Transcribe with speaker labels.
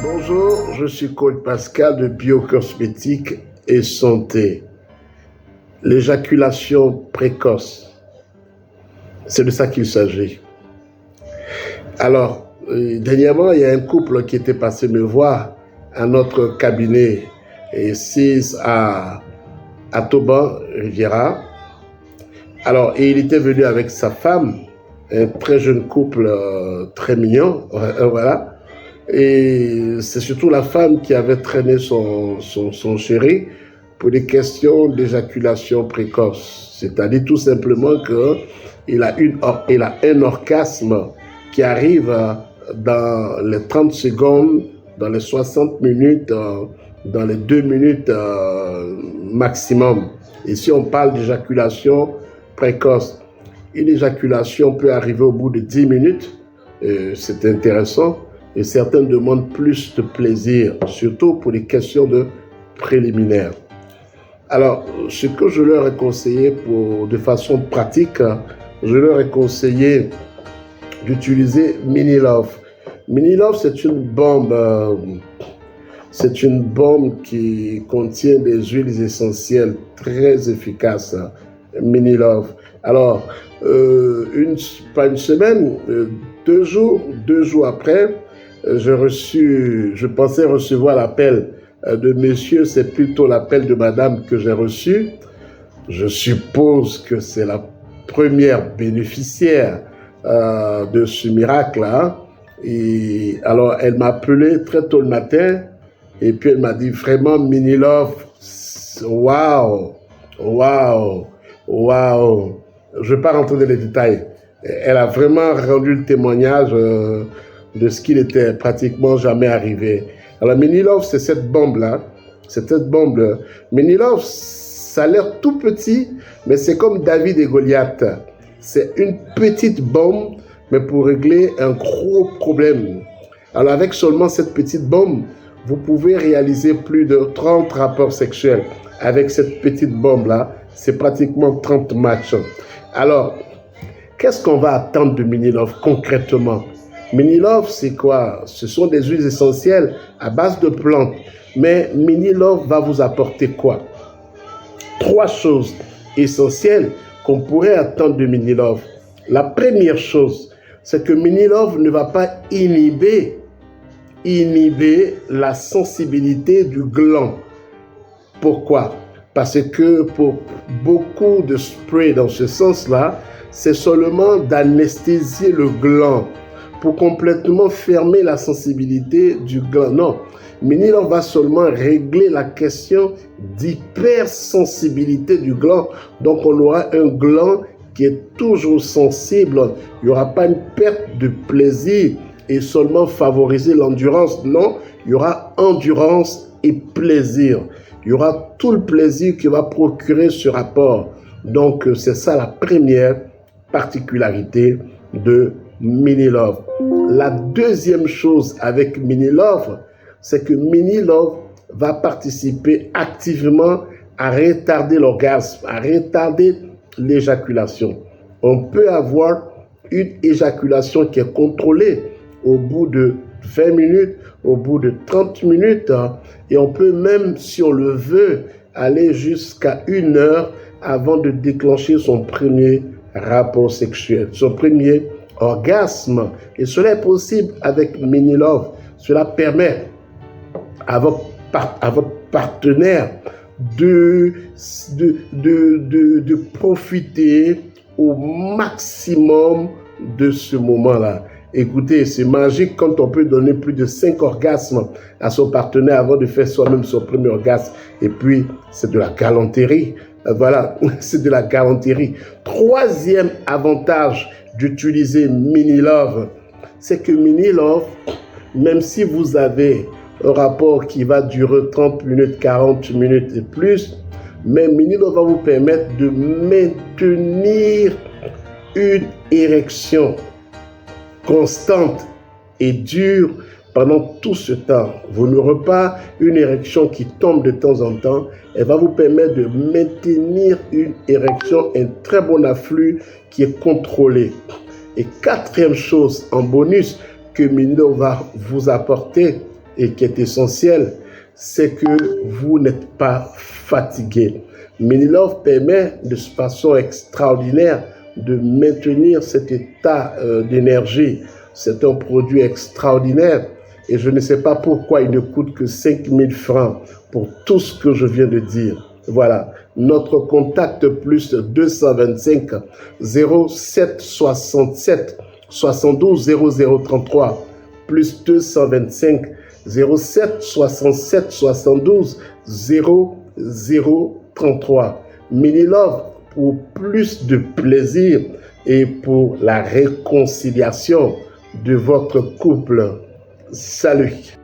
Speaker 1: Bonjour, je suis coach Pascal de Biocosmétique et Santé. L'éjaculation précoce, c'est de ça qu'il s'agit. Alors, dernièrement, il y a un couple qui était passé me voir à notre cabinet ici à Toban, Riviera. Alors, et il était venu avec sa femme, un très jeune couple très mignon, voilà. Et c'est surtout la femme qui avait traîné son chéri pour des questions d'éjaculation précoce. C'est-à-dire tout simplement qu'il a un orgasme qui arrive dans les 30 secondes, dans les 60 minutes, dans les 2 minutes maximum. Ici, on parle d'éjaculation précoce. Une éjaculation peut arriver au bout de 10 minutes. C'est intéressant. Et certains demandent plus de plaisir, surtout pour les questions de préliminaires. Alors, ce que je leur ai conseillé de façon pratique, je leur ai conseillé d'utiliser Mini Love. Mini Love, c'est une bombe qui contient des huiles essentielles très efficaces. Mini Love. Alors, pas une semaine, 2 jours après, je pensais recevoir l'appel de monsieur, c'est plutôt l'appel de madame que j'ai reçu. Je suppose que c'est la première bénéficiaire de ce miracle-là. Et alors, elle m'a appelé très tôt le matin et puis elle m'a dit vraiment, Mini Love, waouh. Je ne vais pas rentrer dans les détails. Elle a vraiment rendu le témoignage de ce qui n'était pratiquement jamais arrivé. Alors, Mini Love, c'est cette bombe-là. Mini Love, ça a l'air tout petit, mais c'est comme David et Goliath. C'est une petite bombe, mais pour régler un gros problème. Alors, avec seulement cette petite bombe, vous pouvez réaliser plus de 30 rapports sexuels. Avec cette petite bombe-là, c'est pratiquement 30 matchs. Alors, qu'est-ce qu'on va attendre de Mini Love concrètement? Mini Love, c'est quoi? Ce sont des huiles essentielles à base de plantes. Mais Mini Love va vous apporter quoi? 3 choses essentielles qu'on pourrait attendre de Mini Love. La première chose, c'est que Mini Love ne va pas inhiber la sensibilité du gland. Pourquoi? Parce que pour beaucoup de sprays dans ce sens-là, c'est seulement d'anesthésier le gland pour complètement fermer la sensibilité du gland. Non, Mini Love va seulement régler la question d'hypersensibilité du gland. Donc, on aura un gland qui est toujours sensible. Il n'y aura pas une perte de plaisir et seulement favoriser l'endurance. Non, il y aura endurance et plaisir. Il y aura tout le plaisir qui va procurer ce rapport. Donc, c'est ça la première particularité de Mini Love. La deuxième chose avec Mini Love, c'est que Mini Love va participer activement à retarder l'orgasme, à retarder l'éjaculation. On peut avoir une éjaculation qui est contrôlée au bout de 20 minutes, au bout de 30 minutes, et on peut même, si on le veut, aller jusqu'à 1 heure avant de déclencher son premier rapport sexuel, son premier orgasme. Et cela est possible avec Mini Love. Cela permet à votre partenaire de profiter au maximum de ce moment-là. Écoutez, c'est magique quand on peut donner plus de 5 orgasmes à son partenaire avant de faire soi-même son premier orgasme. Et puis, c'est de la galanterie. Voilà, c'est de la galanterie. Troisième avantage d'utiliser Mini Love, c'est que Mini Love, même si vous avez un rapport qui va durer 30 minutes, 40 minutes et plus, mais Mini Love va vous permettre de maintenir une érection constante et dure pendant tout ce temps. Vous n'aurez pas une érection qui tombe de temps en temps. Elle va vous permettre de maintenir une érection, un très bon afflux qui est contrôlé. Et quatrième chose en bonus que Mini Love va vous apporter, et qui est essentiel, c'est que vous n'êtes pas fatigué. Minilove permet de façon extraordinaire de maintenir cet état d'énergie. C'est un produit extraordinaire et je ne sais pas pourquoi il ne coûte que 5 000 francs pour tout ce que je viens de dire. Voilà, notre contact plus 225 07 67 72 0033 plus 225 07 67 72 0033. Minilove pour plus de plaisir et pour la réconciliation de votre couple. Salut!